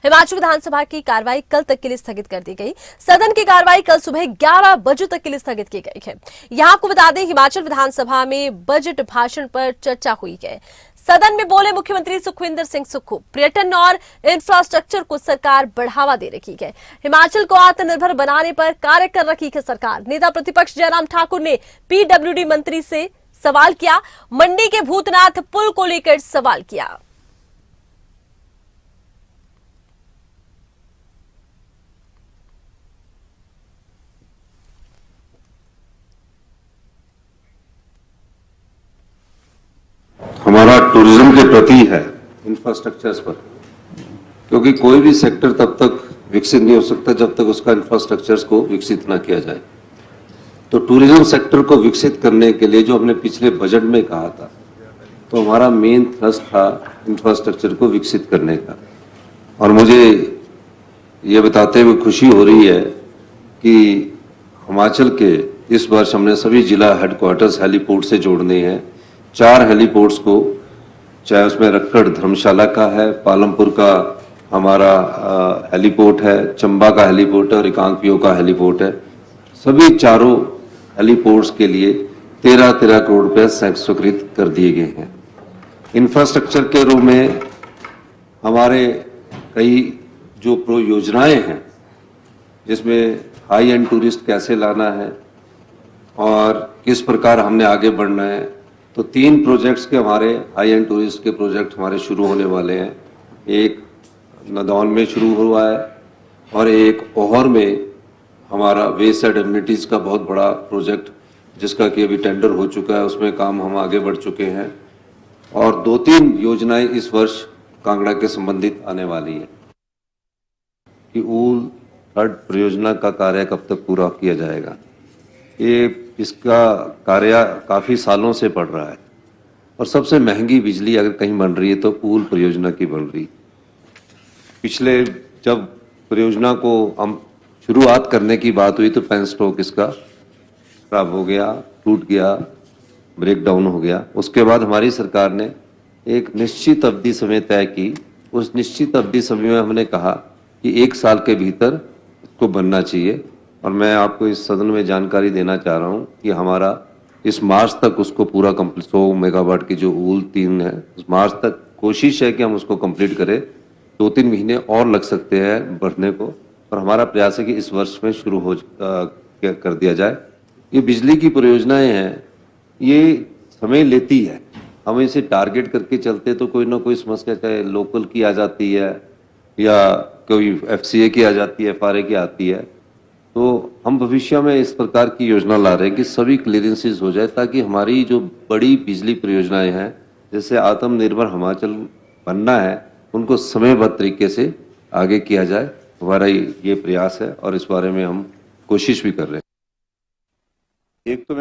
हिमाचल विधानसभा की कार्रवाई कल तक के लिए स्थगित कर दी गई। सदन की कार्रवाई कल सुबह 11 बजे तक के लिए स्थगित की गई है। यहां आपको बता दें, हिमाचल विधानसभा में बजट भाषण पर चर्चा हुई है। सदन में बोले मुख्यमंत्री सुखविंदर सिंह सुक्खू, पर्यटन और इंफ्रास्ट्रक्चर को सरकार बढ़ावा दे रही है। हिमाचल को आत्मनिर्भर बनाने पर कार्य कर रही है सरकार। नेता प्रतिपक्ष जयराम ठाकुर ने पीडब्ल्यूडी मंत्री से सवाल किया। मंडी के भूतनाथ पुल को लेकर सवाल किया। हमारा टूरिज्म के प्रति है इंफ्रास्ट्रक्चर्स पर, क्योंकि कोई भी सेक्टर तब तक विकसित नहीं हो सकता जब तक उसका इंफ्रास्ट्रक्चर्स को विकसित ना किया जाए। तो टूरिज्म सेक्टर को विकसित करने के लिए जो हमने पिछले बजट में कहा था, तो हमारा मेन थ्रस्ट था इंफ्रास्ट्रक्चर को विकसित करने का। और मुझे ये बताते हुए खुशी हो रही है कि हिमाचल के इस वर्ष हमने सभी जिला हेडक्वार्टर्स हेलीपोर्ट से जोड़ने हैं। 4 हेलीपोर्ट्स को, चाहे उसमें रक्कड़ धर्मशाला का है, पालमपुर का हमारा हेलीपोर्ट है, चंबा का हेलीपोर्ट है और रिकांगपिओ का हेलीपोर्ट है। सभी चारों हेलीपोर्ट्स के लिए 13-13 करोड़ रुपए स्वीकृत कर दिए गए हैं। इंफ्रास्ट्रक्चर के रूप में हमारे कई जो योजनाएं हैं, जिसमें हाई एंड टूरिस्ट कैसे लाना है और किस प्रकार हमने आगे बढ़ना है, तो 3 प्रोजेक्ट्स के हमारे हाई एंड टूरिस्ट के प्रोजेक्ट हमारे शुरू होने वाले हैं। एक नदौन में शुरू हुआ है और एक ओहर में हमारा वेस्ट साइड एमिनिटीज का बहुत बड़ा प्रोजेक्ट, जिसका कि अभी टेंडर हो चुका है, उसमें काम हम आगे बढ़ चुके हैं। और 2-3 योजनाएं इस वर्ष कांगड़ा के संबंधित आने वाली है कि ऊल फ्लड परियोजना का कार्य कब तक पूरा किया जाएगा। इसका कार्य काफी सालों से पड़ रहा है और सबसे महंगी बिजली अगर कहीं बन रही है तो ऊल परियोजना की बन रही। पिछले जब परियोजना को हम शुरुआत करने की बात हुई तो पेनस्टॉक इसका खराब हो गया, टूट गया, ब्रेक डाउन हो गया। उसके बाद हमारी सरकार ने एक निश्चित अवधि समय तय की। उस निश्चित अवधि समय में हमने कहा कि 1 साल के भीतर इसको बनना चाहिए। और मैं आपको इस सदन में जानकारी देना चाह रहा हूं कि हमारा इस मार्च तक उसको पूरा कंप्लीट, 100 मेगावाट की जो ऊल 3 है, उस मार्च तक कोशिश है कि हम उसको कंप्लीट करें। 2-3 महीने और लग सकते हैं बढ़ने को, और हमारा प्रयास है कि इस वर्ष में शुरू कर दिया जाए। ये बिजली की परियोजनाएं हैं, ये समय लेती है। हम इसे टारगेट करके चलते तो कोई ना कोई समस्या, चाहे लोकल की आ जाती है या कोई FCA की आ जाती है, FRA की आती है। तो हम भविष्य में इस प्रकार की योजना ला रहे हैं कि सभी क्लियरेंसेस हो जाए, ताकि हमारी जो बड़ी बिजली परियोजनाएं हैं, जैसे आत्मनिर्भर हिमाचल बनना है, उनको समयबद्ध तरीके से आगे किया जाए। हमारा ये प्रयास है और इस बारे में हम कोशिश भी कर रहे हैं। एक तो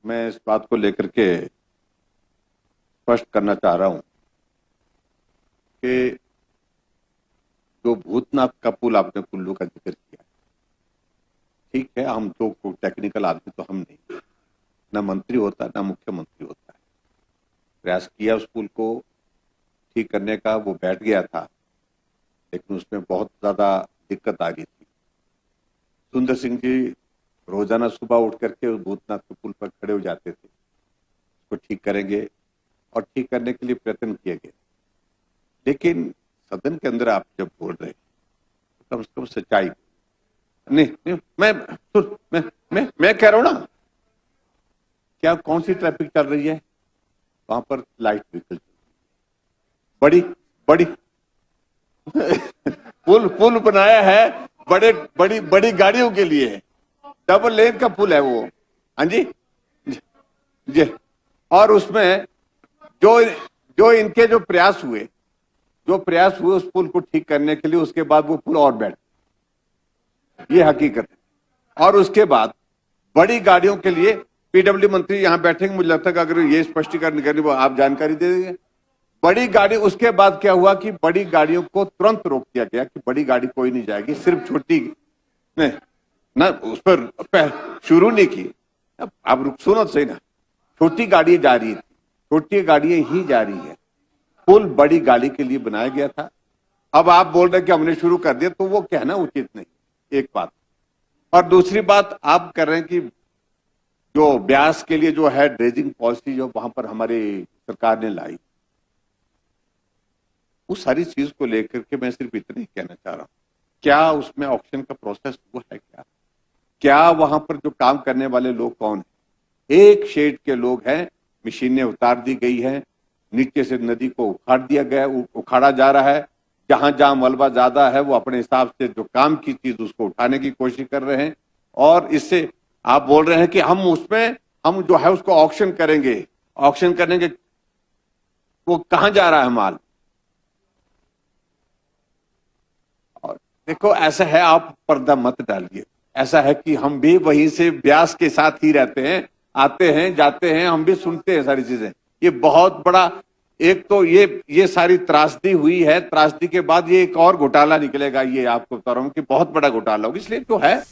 मैं इस बात को लेकर के स्पष्ट करना चाह रहा हूं कि जो भूतनाथ का पुल आपने कुल्लू का जिक्र किया, ठीक है, हम तो टेक्निकल आदमी तो हम नहीं, ना मंत्री होता ना मुख्यमंत्री होता है। प्रयास किया उस पुल को ठीक करने का, वो बैठ गया था, लेकिन उसमें बहुत ज्यादा दिक्कत आ गई थी। सुंदर सिंह जी रोजाना सुबह उठ करके उस भूतनाथ के पुल पर खड़े हो जाते थे, उसको ठीक करेंगे, और ठीक करने के लिए प्रयत्न किए गए। लेकिन सदन के अंदर आप जब बोल रहे हैं तो कम से कम सच्चाई नहीं, मैं कह रहा हूं ना, क्या कौन सी ट्रैफिक चल रही है वहां पर? लाइट व्हीकल बड़ी बड़ी पुल बनाया है बड़ी गाड़ियों के लिए, डबल लेन का पुल है वो। हाँ जी जी। और उसमें जो इनके जो प्रयास हुए उस पुल को ठीक करने के लिए, उसके बाद वो पुल और बैठ, ये हकीकत है। और उसके बाद बड़ी गाड़ियों के लिए पीडब्ल्यू मंत्री यहां बैठेंगे, मुझे लगता है कि अगर ये स्पष्टीकरण करनी वो आप जानकारी दे देंगे। बड़ी गाड़ी, उसके बाद क्या हुआ कि बड़ी गाड़ियों को तुरंत रोक दिया गया कि बड़ी गाड़ी कोई नहीं जाएगी, सिर्फ छोटी ना, उस पर शुरू नहीं की। आप सुनो सही ना, छोटी गाड़ी जा रही थी, छोटी गाड़ियां ही जा रही है। पुल बड़ी गाड़ी के लिए बनाया गया था। अब आप बोल रहे हैं कि हमने शुरू कर दिया, तो वो कहना उचित नहीं, एक बात। और दूसरी बात आप कर रहे हैं कि जो ब्यास के लिए जो है ड्रेजिंग पॉलिसी जो वहां पर हमारी सरकार ने लाई, उस सारी चीज को लेकर के मैं सिर्फ इतना ही कहना चाह रहा हूं, क्या उसमें ऑक्शन का प्रोसेस हुआ है? क्या वहां पर जो काम करने वाले लोग कौन है? एक शेड के लोग हैं, मशीनें उतार दी गई हैं, नीचे से नदी को उखाड़ दिया गया, उखाड़ा जा रहा है। जहां जहां मलबा ज्यादा है वो अपने हिसाब से जो काम की चीज उसको उठाने की कोशिश कर रहे हैं। और इससे आप बोल रहे हैं कि हम जो है उसको ऑक्शन करेंगे। ऑक्शन करने के वो कहां जा रहा है माल? और देखो ऐसा है, आप पर्दा मत डालिए। ऐसा है कि हम भी वहीं से ब्यास के साथ ही रहते हैं, आते हैं जाते हैं, हम भी सुनते हैं सारी चीजें। ये बहुत बड़ा, एक तो ये सारी त्रासदी हुई है, त्रासदी के बाद ये एक और घोटाला निकलेगा, ये आपको बता रहा हूं कि बहुत बड़ा घोटाला होगा। इसलिए जो है